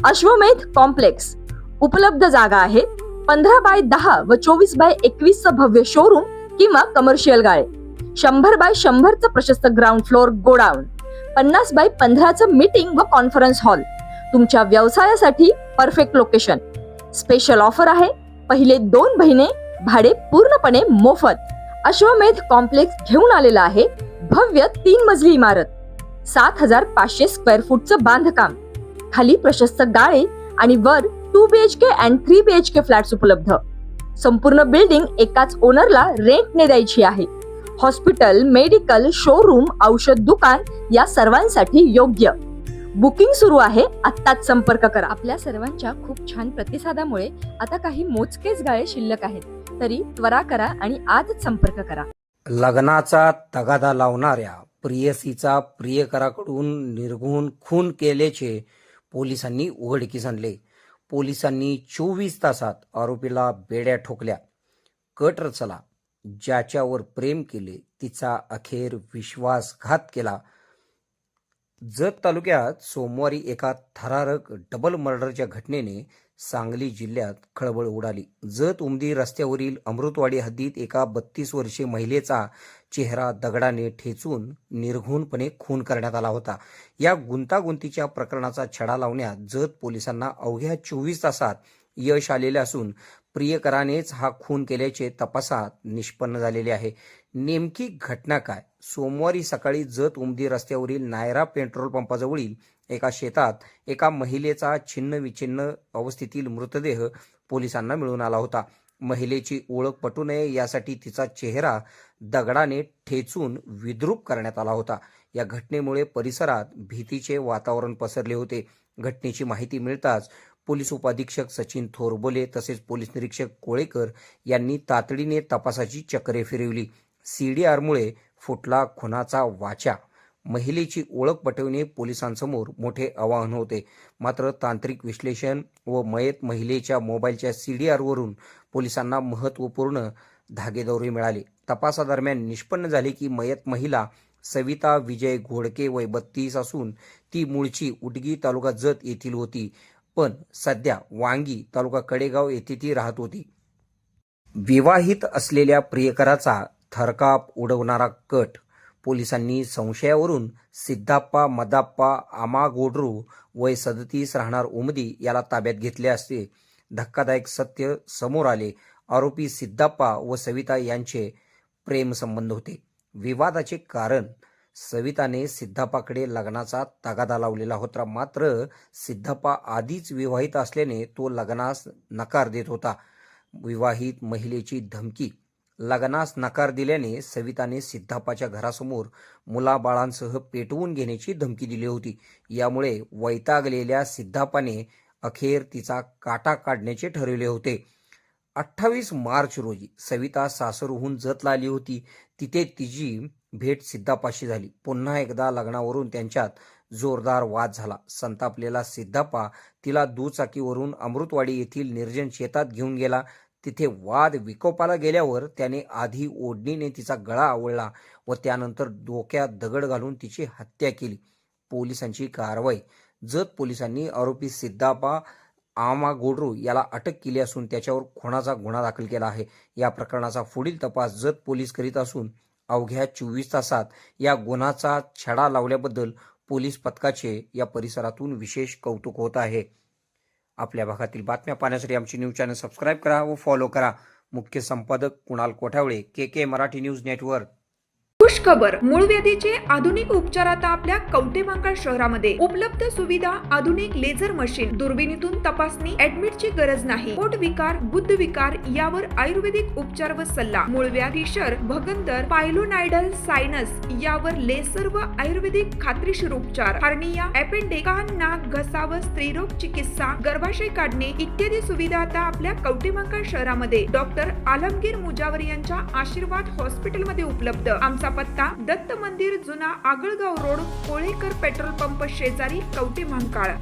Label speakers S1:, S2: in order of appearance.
S1: अश्वमेध कॉम्प्लेक्स उपलब्ध जागा आहे 15x10 व 24x21 भव्य शोरूम किंवा कमर्शियल गाळे, 100x100 प्रशस्त ground floor godown, 50x15 meeting व कॉन्फरन्स हॉल. तुमच्या व्यवसायासाठी परफेक्ट लोकेशन. स्पेशल ऑफर आहे, पहिले 2 महिने भाडे पूर्णपणे मोफत. अश्वमेध कॉम्प्लेक्स घेऊन आलेला आहे भव्य 3 मजली इमारत, 7500 स्क्वेअर फूटचं बांधकाम, खाली प्रशस्त गाळे आणि वर 2 BHK and 3 BHK फ्लॅट्स उपलब्ध. संपूर्ण बिल्डिंग एकाच ओनरला रेंटने द्यायची आहे. हॉस्पिटल, मेडिकल, शोरूम, औषध दुकान या सर्वांसाठी योग्य. बुकिंग सुरू आहे, आत्ताच संपर्क करा. आपल्या सर्वांच्या खूप छान प्रतिसादामुळे आता काही मोजकेच गाळे शिल्लक आहेत, तरी त्वरा करा आणि आजच संपर्क करा.
S2: लग्नाचा तगादा लावणाऱ्या प्रियसीचा प्रियकराकडून निर्घृण खून केल्याचे पोलिसांनी उघडकीस आणले. पोलिसांनी 24 तासात आरोपीला बेड्या ठोकल्या. कट रचला. ज्याच्यावर प्रेम केले तिचा अखेर विश्वासघात केला. जत तालुक्यात सोमवारी एका थरारक डबल मर्डरच्या घटनेने सांगली जिल्ह्यात खळबळ उडाली. जत उमदी रस्त्यावरील अमृतवाडी हद्दीत एका 32 वर्षीय महिलेचा चेहरा दगडाने ठेचून निर्घृणपणे खून करण्यात आला होता. या गुंतागुंतीच्या प्रकरणाचा छडा लावण्यात जत पोलिसांना अवघ्या 24 तासात यश आलेले असून प्रियकरानेच हा खून केल्याचे तपासात निष्पन्न झालेले आहे. नेमकी घटना काय? सोमवारी सकाळी जत उमदी रस्त्यावरील नायरा पेट्रोल पंपाजवळील एका शेतात एका महिलेचा छिन्न विछिन्न अवस्थेतील मृतदेह पोलिसांना मिळून आला होता. महिलेची ओळख पटू नये यासाठी तिचा चेहरा दगडाने ठेचून विद्रूप करण्यात आला होता. या घटनेमुळे परिसरात भीतीचे वातावरण पसरले होते. घटनेची माहिती मिळताच पोलीस उपाधीक्षक सचिन थोरबोले तसेच पोलीस निरीक्षक कोळेकर यांनी तातडीने तपासाची चक्रे फिरवली. CDRमुळे फुटला खुनाचा वाचा. महिलेची ओळख पटवणे पोलिसांसमोर मोठे आव्हान होते. मात्र तांत्रिक विश्लेषण व मयत महिलेच्या मोबाईलच्या CDRवरून पोलिसांना महत्त्वपूर्ण धागेदोरे मिळाले. तपासादरम्यान निष्पन्न झाले की मयत महिला सविता विजय घोडके वय 32 असून ती मूळची उटगी तालुका जत येथील होती, पण सध्या वांगी तालुका कडेगाव येथे ती राहत होती. विवाहित असलेल्या प्रियकराचा थरकाप उडवणारा कट. पोलिसांनी संशयावरून सिद्धाप्पा मदाप्पा आमागोड्रू वय 37 राहणार उमदी याला ताब्यात घेतले असते. धक्कादायक सत्य समोर आले. आरोपी सिद्धाप्पा व सविता यांचे प्रेमसंबंध होते. विवादाचे कारण, सविताने सिद्धाप्पाकडे लग्नाचा तगादा लावलेला होता. मात्र सिद्धाप्पा आधीच विवाहित असल्याने तो लग्नास नकार देत होता. विवाहित महिलेची धमकी. लग्नास नकार दिल्याने सविताने सिद्धाप्पाच्या घरासमोर मुलाबाळांसह पेटवून घेण्याची धमकी दिली होती. यामुळे वैतागलेल्या सिद्धाप्पाने अखेर तिचा काटा काढण्याचे ठरवले होते. 28 मार्च रोजी सविता सासरहून जतला आली होती. तिथे तिची भेट सिद्धाप्पाशी झाली. पुन्हा एकदा लग्नावरून त्यांच्यात जोरदार वाद झाला. संतापलेला सिद्धाप्पा तिला दुचाकीवरून अमृतवाडी येथील निर्जन शेतात घेऊन गेला. तिथे वाद विकोपाला गेल्यावर त्याने आधी ओढणीने तिचा गळा आवळला व त्यानंतर डोक्यात दगड घालून तिची हत्या केली. पोलिसांची कारवाई. जत पोलिसांनी आरोपी सिद्धाप्पा आमागोड्रू याला अटक केली असून त्याच्यावर खुनाचा गुन्हा दाखल केला आहे. या प्रकरणाचा पुढील तपास जत पोलीस करीत असून अवघ्या 24 तासात या गुन्ह्याचा छडा लावल्याबद्दल पोलीस पथकाचे या परिसरातून विशेष कौतुक होत आहे. आपल्या भागातील बातम्या पाहण्यासाठी आमची न्यूज चॅनल सबस्क्राईब करा व फॉलो करा. मुख्य संपादक Kunal Kothawale, KK Marathi news network.
S3: खुशखबर, मूळव्याधीचे आधुनिक उपचार आता आपल्या कवठेमहांकाळ शहरामध्ये उपलब्ध. सुविधा, आधुनिक लेझर मशीन, दुर्बिणीतून तपासणी, ऍडमिटची गरज नाही. पोट विकार, बुद्ध विकार यावर आयुर्वेदिक उपचार व सल्ला. मूळव्याधी, शर, भगंदर, पायलोनायडल, सायनस यावर लेसर व आयुर्वेदिक खात्रीशीर उपचार. हर्निया, अपेंडिक्स, कान, नाक, घसा व स्त्रीरोग चिकित्सा, गर्भाशय काढणे इत्यादी सुविधा आता आपल्या कवठेमहांकाळ शहरामध्ये डॉक्टर आलमगीर मुजावर यांच्या आशीर्वाद हॉस्पिटलमध्ये उपलब्ध. आमचा पत्ता दत्त मंदिर, जुना Agalgaon road, Kolekar petrol pump शेजारी, कवठेमहांकाळ.